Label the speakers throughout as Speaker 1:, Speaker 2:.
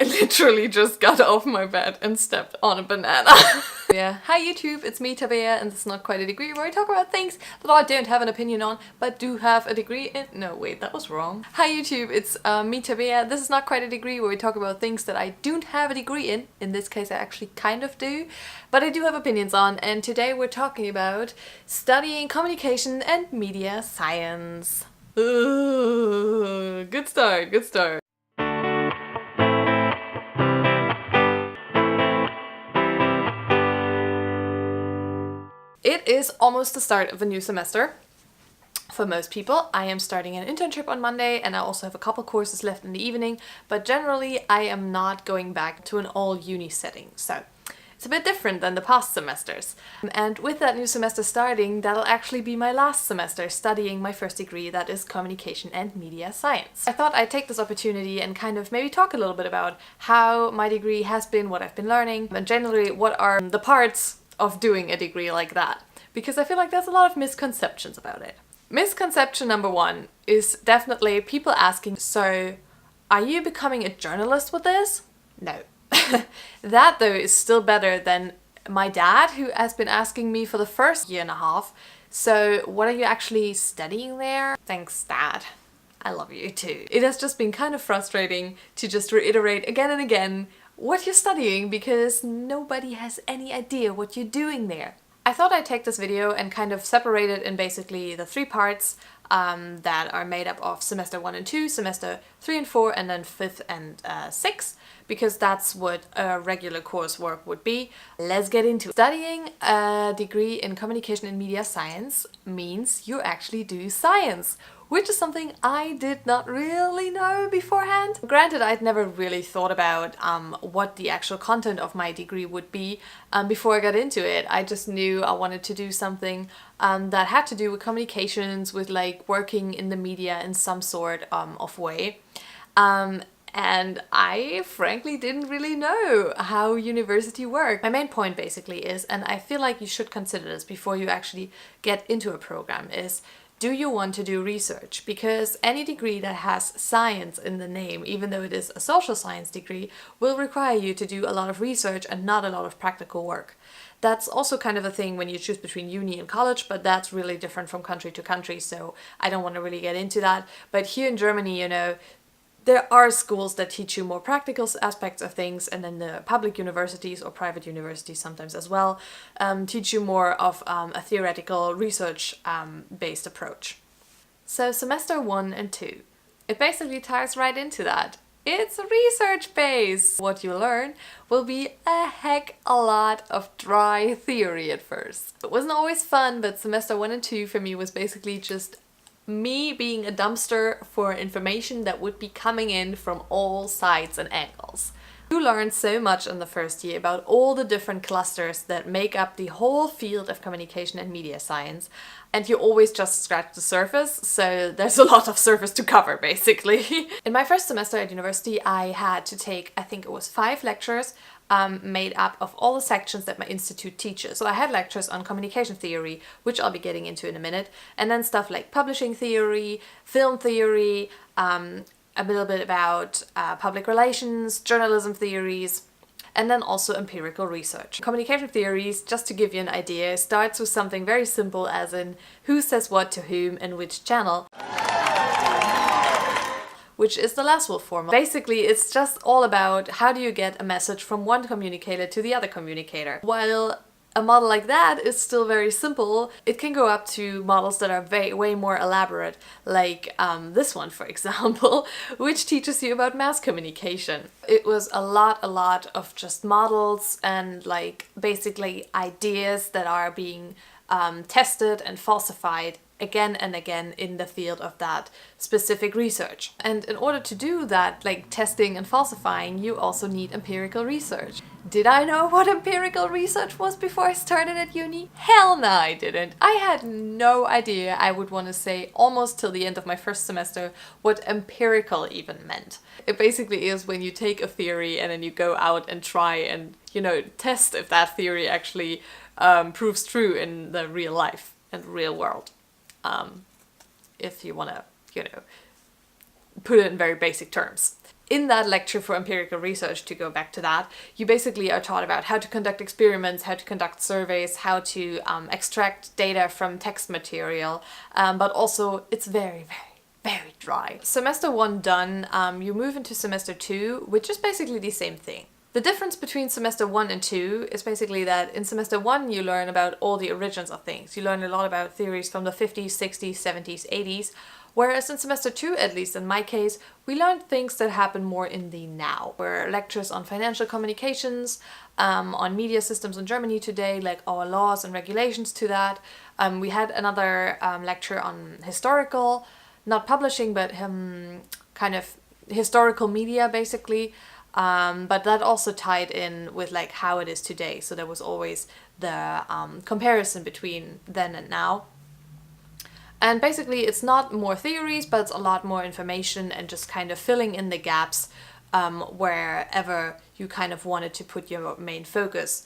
Speaker 1: literally just got off my bed and stepped on a banana. Yeah, hi YouTube, it's me Tabea, and this is Not Quite a Degree, where I talk about things that I don't have an opinion on, but do have a degree in. No, wait, that was wrong. Hi YouTube, it's me Tabea. This is Not Quite a Degree, where we talk about things that I don't have a degree in. In this case, I actually kind of do, but I do have opinions on, and today we're talking about studying communication and media science. Ooh, good start, good start. It is almost the start of a new semester. For most people, I am starting an internship on Monday, and I also have a couple courses left in the evening, but generally I am not going back to an all-uni setting, so it's a bit different than the past semesters. And with that new semester starting, that'll actually be my last semester studying my first degree, that is communication and media science. I thought I'd take this opportunity and kind of maybe talk a little bit about how my degree has been, what I've been learning, and generally what are the parts of doing a degree like that, because I feel like there's a lot of misconceptions about it. Misconception number one is definitely people asking, so are you becoming a journalist with this? No. That though is still better than my dad, who has been asking me for the first year and a half, so what are you actually studying there? Thanks, Dad. I love you too. It has just been kind of frustrating to just reiterate again and again what you're studying, because nobody has any idea what you're doing there. I thought I'd take this video and kind of separate it in basically the three parts that are made up of semester 1 and 2, semester 3 and 4, and then 5th and 6th, because that's what a regular coursework would be. Let's get into it. Studying a degree in communication and media science means you actually do science, which is something I did not really know beforehand. Granted, I'd never really thought about what the actual content of my degree would be before I got into it. I just knew I wanted to do something that had to do with communications, with like working in the media in some sort of way. And I frankly didn't really know how university worked. My main point basically is, and I feel like you should consider this before you actually get into a program, is do you want to do research? Because any degree that has science in the name, even though it is a social science degree, will require you to do a lot of research and not a lot of practical work. That's also kind of a thing when you choose between uni and college, but that's really different from country to country, so I don't want to really get into that. But here in Germany, you know, there are schools that teach you more practical aspects of things, and then the public universities or private universities sometimes as well teach you more of a theoretical research based approach. So semester 1 and 2, it basically ties right into that. It's research based. What you learn will be a heck a lot of dry theory at first. It wasn't always fun, but semester 1 and 2 for me was basically just me being a dumpster for information that would be coming in from all sides and angles. You learn so much in the first year about all the different clusters that make up the whole field of communication and media science, and you always just scratch the surface, so there's a lot of surface to cover basically. In my first semester at university, I had to take, I think it was 5 lectures made up of all the sections that my institute teaches. So I had lectures on communication theory, which I'll be getting into in a minute, and then stuff like publishing theory, film theory, a little bit about public relations, journalism theories, and then also empirical research. Communication theories, just to give you an idea, starts with something very simple as in who says what to whom and which channel, which is the Laswell formula. Basically, it's just all about how do you get a message from one communicator to the other communicator. While a model like that is still very simple, it can go up to models that are way more elaborate, like this one, for example, which teaches you about mass communication. It was a lot of just models and like basically ideas that are being tested and falsified again and again in the field of that specific research. And in order to do that, like testing and falsifying, you also need empirical research. Did I know what empirical research was before I started at uni? Hell no, I didn't. I had no idea, I would want to say almost till the end of my first semester, what empirical even meant. It basically is when you take a theory and then you go out and try and, you know, test if that theory actually proves true in the real life and real world. If you want to, you know, put it in very basic terms. In that lecture for empirical research, to go back to that, you basically are taught about how to conduct experiments, how to conduct surveys, how to extract data from text material, but also it's very, very dry. Semester 1 done, you move into semester 2, which is basically the same thing. The difference between semester 1 and 2 is basically that in semester 1 you learn about all the origins of things. You learn a lot about theories from the 50s, 60s, 70s, 80s, whereas in semester 2, at least in my case, we learned things that happen more in the now. There were lectures on financial communications, on media systems in Germany today, like our laws and regulations to that. We had another lecture on historical, not publishing, but kind of historical media basically. But that also tied in with like how it is today. So there was always the comparison between then and now. And basically it's not more theories, but it's a lot more information and just kind of filling in the gaps wherever you kind of wanted to put your main focus,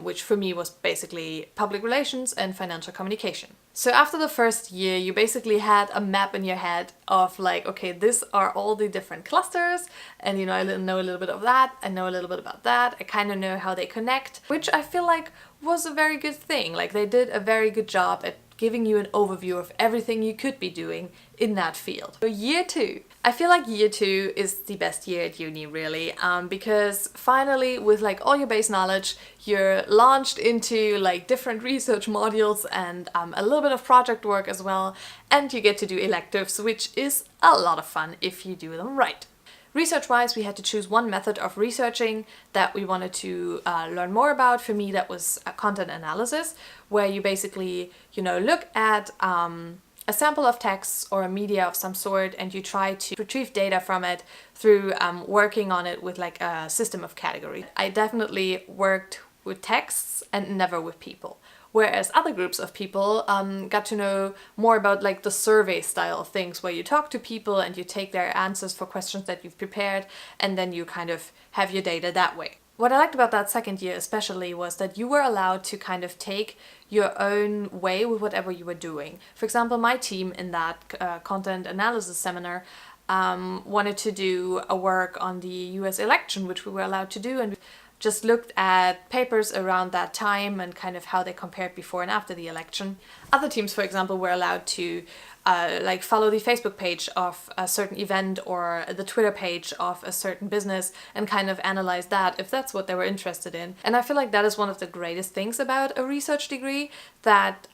Speaker 1: which for me was basically public relations and financial communication. So after the first year, you basically had a map in your head of like, okay, these are all the different clusters, and you know, I know a little bit of that, I know a little bit about that, I kind of know how they connect, which I feel like was a very good thing. Like they did a very good job at giving you an overview of everything you could be doing in that field. So year 2. I feel like year 2 is the best year at uni really, because finally with like all your base knowledge, you're launched into like different research modules and a little bit of project work as well, and you get to do electives, which is a lot of fun if you do them right. Research-wise, we had to choose one method of researching that we wanted to learn more about. For me, that was content analysis, where you basically, you know, look at a sample of texts or a media of some sort, and you try to retrieve data from it through working on it with like a system of category. I definitely worked with texts and never with people. Whereas other groups of people got to know more about like the survey style of things, where you talk to people and you take their answers for questions that you've prepared, and then you kind of have your data that way. What I liked about that second year especially was that you were allowed to kind of take your own way with whatever you were doing. For example, my team in that content analysis seminar wanted to do a work on the US election, which we were allowed to do, and just looked at papers around that time and kind of how they compared before and after the election. Other teams, for example, were allowed to like follow the Facebook page of a certain event or the Twitter page of a certain business and kind of analyze that if that's what they were interested in. And I feel like that is one of the greatest things about a research degree, that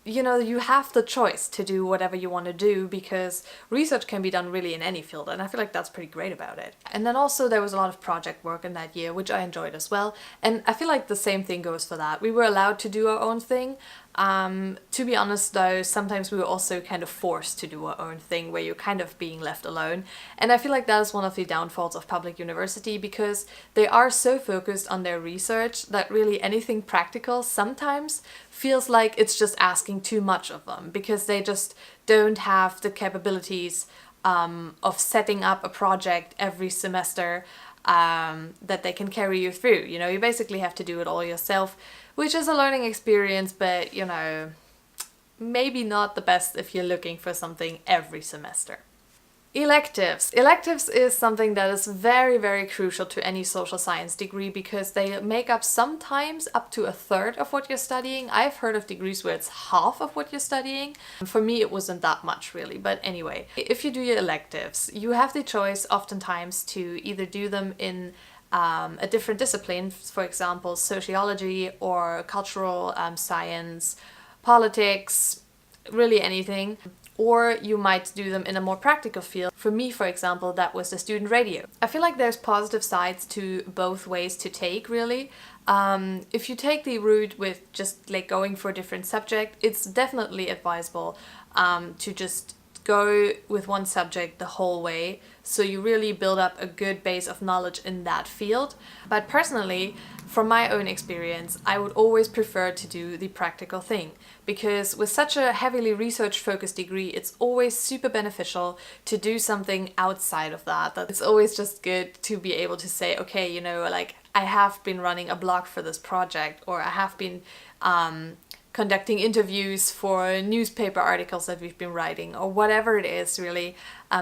Speaker 1: you know, you have the choice to do whatever you want to do, because research can be done really in any field, and I feel like that's pretty great about it. And then also there was a lot of project work in that year, which I enjoyed as well, and I feel like the same thing goes for that. We were allowed to do our own thing. To be honest though, sometimes we were also kind of forced to do our own thing, where you're kind of being left alone. And I feel like that is one of the downfalls of public university, because they are so focused on their research that really anything practical sometimes feels like it's just asking too much of them, because they just don't have the capabilities of setting up a project every semester that they can carry you through. You know, you basically have to do it all yourself, which is a learning experience, but you know, maybe not the best if you're looking for something every semester. Electives. Electives is something that is very, very crucial to any social science degree, because they make up sometimes up to a third of what you're studying. I've heard of degrees where it's half of what you're studying. For me, it wasn't that much really, but anyway. If you do your electives, you have the choice oftentimes to either do them in a different discipline, for example, sociology or cultural science, politics, really anything. Or you might do them in a more practical field. For me, for example, that was the student radio. I feel like there's positive sides to both ways to take, really. If you take the route with just like going for a different subject, it's definitely advisable to just go with one subject the whole way, so you really build up a good base of knowledge in that field. But personally, from my own experience, I would always prefer to do the practical thing, because with such a heavily research-focused degree, it's always super beneficial to do something outside of that. It's always just good to be able to say, okay, you know, like I have been running a blog for this project, or I have been conducting interviews for newspaper articles that we've been writing, or whatever it is really.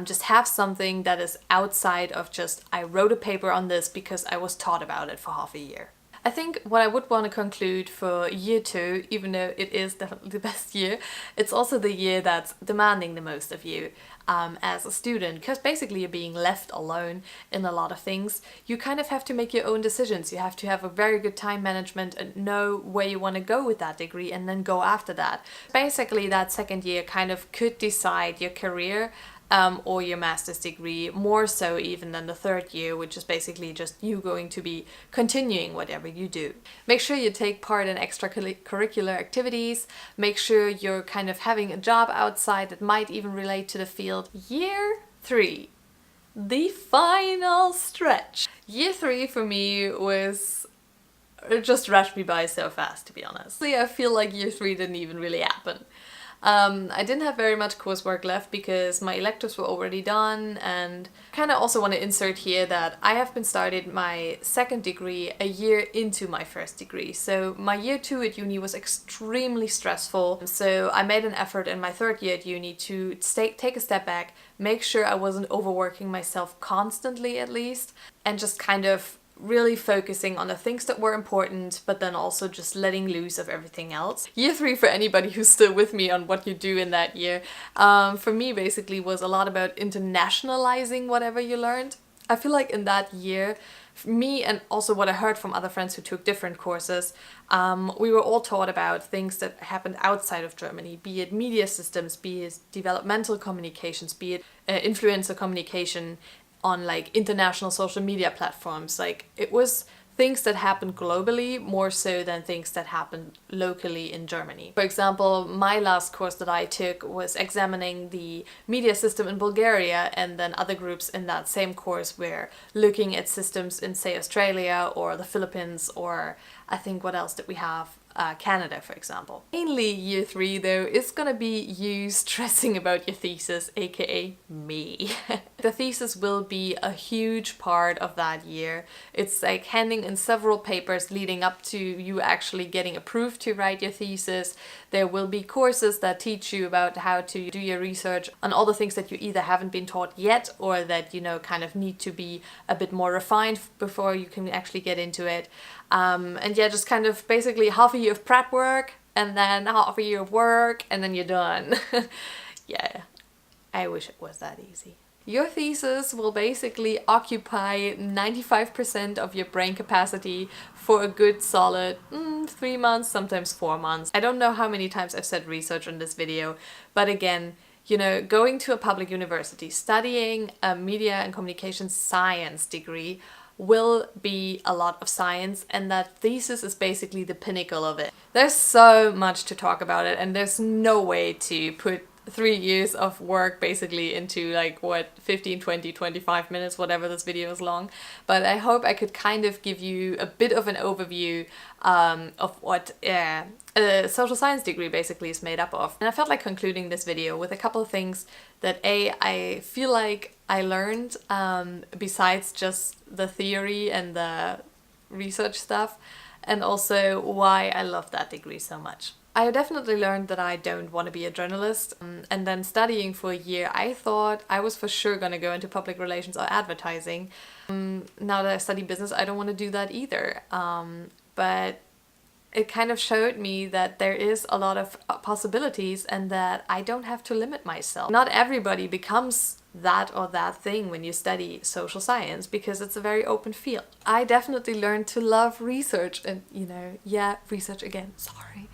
Speaker 1: Just have something that is outside of just, I wrote a paper on this because I was taught about it for half a year. I think what I would want to conclude for year 2, even though it is definitely the best year, it's also the year that's demanding the most of you as a student, because basically you're being left alone in a lot of things. You kind of have to make your own decisions. You have to have a very good time management and know where you want to go with that degree and then go after that. Basically that second year kind of could decide your career or your master's degree, more so even than the third year, which is basically just you going to be continuing whatever you do. Make sure you take part in extracurricular activities, make sure you're kind of having a job outside that might even relate to the field. Year 3, the final stretch. Year 3 for me was, it just rushed me by so fast, to be honest. I feel like year 3 didn't even really happen. I didn't have very much coursework left because my electives were already done, and kind of also want to insert here that I have been started my second degree a year into my first degree. So my year 2 at uni was extremely stressful. So I made an effort in my third year at uni to take a step back, make sure I wasn't overworking myself constantly at least, and just kind of really focusing on the things that were important, but then also just letting loose of everything else. Year 3, for anybody who's still with me on what you do in that year, for me basically was a lot about internationalizing whatever you learned. I feel like in that year, me and also what I heard from other friends who took different courses, we were all taught about things that happened outside of Germany, be it media systems, be it developmental communications, be it influencer communication on like international social media platforms. Like, it was things that happened globally more so than things that happened locally in Germany. For example, my last course that I took was examining the media system in Bulgaria, and then other groups in that same course were looking at systems in, say, Australia or the Philippines, or I think what else did we have? Canada, for example. Mainly year 3 though is gonna be you stressing about your thesis, aka me. The thesis will be a huge part of that year. It's like handing in several papers leading up to you actually getting approved to write your thesis. There will be courses that teach you about how to do your research on all the things that you either haven't been taught yet, or that, you know, kind of need to be a bit more refined before you can actually get into it. And yeah, just kind of basically half a year of prep work, and then half a year of work, and then you're done. Yeah, I wish it was that easy. Your thesis will basically occupy 95% of your brain capacity for a good solid 3 months, sometimes 4 months. I don't know how many times I've said research in this video, but again, you know, going to a public university, studying a media and communication science degree will be a lot of science, and that thesis is basically the pinnacle of it. There's so much to talk about it, and there's no way to put 3 years of work basically into like what, 15, 20, 25 minutes, whatever this video is long. But I hope I could kind of give you a bit of an overview of what a social science degree basically is made up of. And I felt like concluding this video with a couple of things that I feel like I learned besides just the theory and the research stuff, and also why I love that degree so much. I definitely learned that I don't want to be a journalist, and then studying for a year I thought I was for sure going to go into public relations or advertising. Now that I study business, I don't want to do that either, but it kind of showed me that there is a lot of possibilities and that I don't have to limit myself. Not everybody becomes that or that thing when you study social science, because it's a very open field. I definitely learned to love research, and you know, yeah, research again, sorry.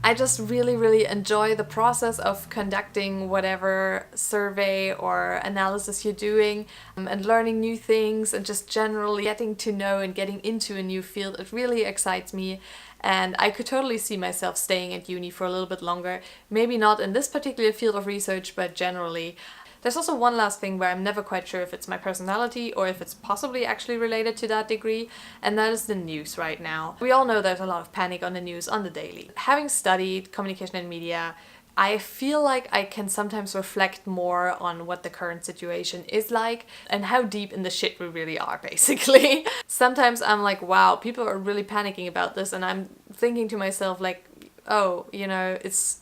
Speaker 1: I just really enjoy the process of conducting whatever survey or analysis you're doing, and learning new things, and just generally getting to know and getting into a new field. It really excites me, and I could totally see myself staying at uni for a little bit longer. Maybe not in this particular field of research, but generally. There's also one last thing where I'm never quite sure if it's my personality or if it's possibly actually related to that degree, and that is the news right now. We all know there's a lot of panic on the news on the daily. Having studied communication and media, I feel like I can sometimes reflect more on what the current situation is like and how deep in the shit we really are, basically. Sometimes I'm like, wow, people are really panicking about this, and I'm thinking to myself like, oh, you know, it's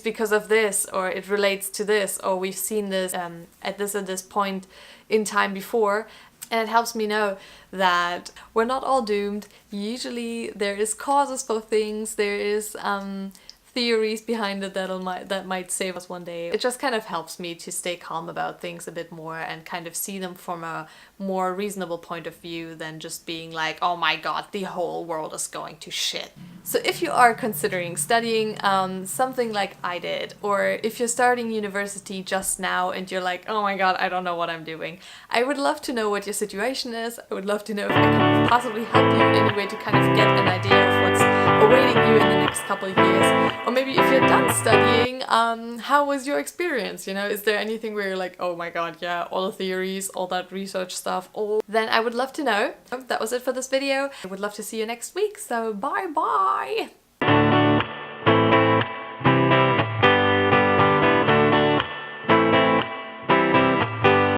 Speaker 1: because of this, or it relates to this, or we've seen this at this point in time before. And it helps me know that we're not all doomed. Usually there is causes for things, there is theories behind it that might save us one day. It just kind of helps me to stay calm about things a bit more and kind of see them from a more reasonable point of view than just being like, oh my god, the whole world is going to shit. So if you are considering studying something like I did, or if you're starting university just now and you're like, oh my god, I don't know what I'm doing, I would love to know what your situation is. I would love to know if I can possibly help you in any way to kind of get an idea of what's awaiting you in the next couple of years. Or maybe if you're done studying, how was your experience? You know, is there anything where you're like, oh my god, yeah, all the theories, all that research stuff, then I would love to know. That was it for this video. I would love to see you next week, so bye bye!